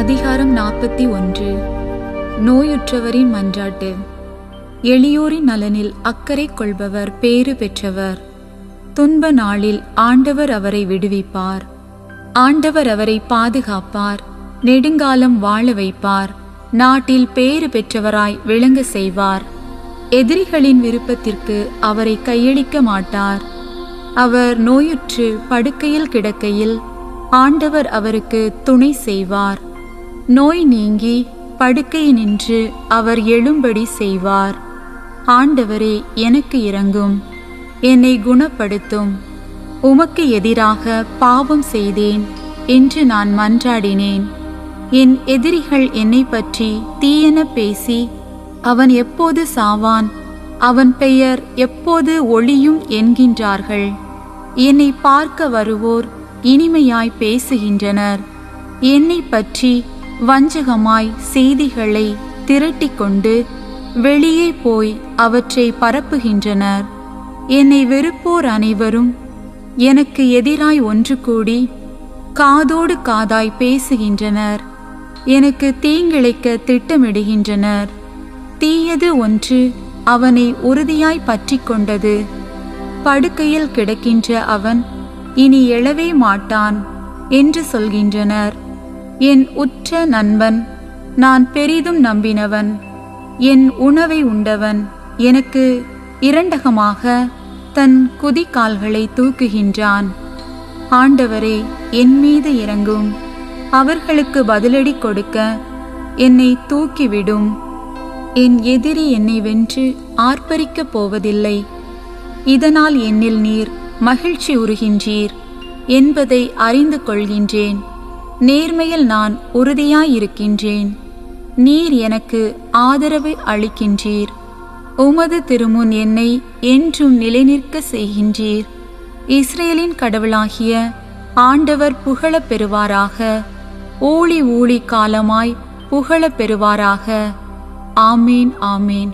அதிகாரம் 41. நோயுற்றவரின் மன்றாட்டு. எளியோரின் நலனில் அக்கறை கொள்பவர் பேறு பெற்றவர். துன்ப நாளில் ஆண்டவர் அவரை விடுவிப்பார். ஆண்டவர் அவரை பாதுகாப்பார், நெடுங்காலம் வாழ வைப்பார், நாட்டில் பேறு பெற்றவராய் விளங்க செய்வார். எதிரிகளின் விருப்பத்திற்கு அவரை கையளிக்க மாட்டார். அவர் நோயுற்று படுக்கையில் கிடக்கையில் ஆண்டவர் அவருக்கு துணை செய்வார். நோய் நீங்கி படுக்கையினின்று அவர் எழும்படி செய்வார். ஆண்டவரே, எனக்கு இரங்கும், என்னை குணப்படுத்தும். உமக்கு எதிராக பாவம் செய்தேன் என்று நான் மன்றாடினேன். என் எதிரிகள் என்னை பற்றி தீயென பேசி, அவன் எப்போது சாவான், அவன் பெயர் எப்போது ஒளியும் என்கின்றார்கள். என்னை பார்க்க வருவோர் இனிமையாய் பேசுகின்றனர். என்னை பற்றி வஞ்சகமாய் செய்திகளை திரட்டி கொண்டு வெளியே போய் அவற்றை பரப்புகின்றனர். என்னை வெறுப்போர் அனைவரும் எனக்கு எதிராய் ஒன்று கூடி காதோடு காதாய் பேசுகின்றனர். எனக்கு தீங்கிழைக்க திட்டமிடுகின்றனர். தீயது ஒன்று அவனை உறுதியாய் பற்றி கொண்டது. படுக்கையில் கிடக்கின்ற அவன் இனி எழவே மாட்டான் என்று சொல்கின்றனர். என் உற்ற நண்பன், நான் பெரிதும் நம்பினவன், என் உணவை உண்டவன் எனக்கு இரண்டகமாக தன் குதிகால்களை தூக்குகின்றான். ஆண்டவரே, என் மீது இரங்கும். அவர்களுக்கு பதிலடி கொடுக்க என்னை தூக்கிவிடும். என் எதிரி என்னை வென்று ஆர்ப்பரிக்கப் போவதில்லை. இதனால் என்னில் நீர் மகிழ்ச்சி உறுகின்றீர் என்பதை அறிந்து கொள்கின்றேன். நேர்மையில் நான் உறுதியாயிருக்கின்றேன். நீர் எனக்கு ஆதரவு அளிக்கின்றீர். உமது திருமுன் என்னை என்றும் நிலைநிற்க செய்கின்றீர். இஸ்ரேலின் கடவுளாகிய ஆண்டவர் புகழப் பெறுவாராக. ஊழி ஊழி காலமாய் புகழப் பெறுவாராக. ஆமேன், ஆமேன்.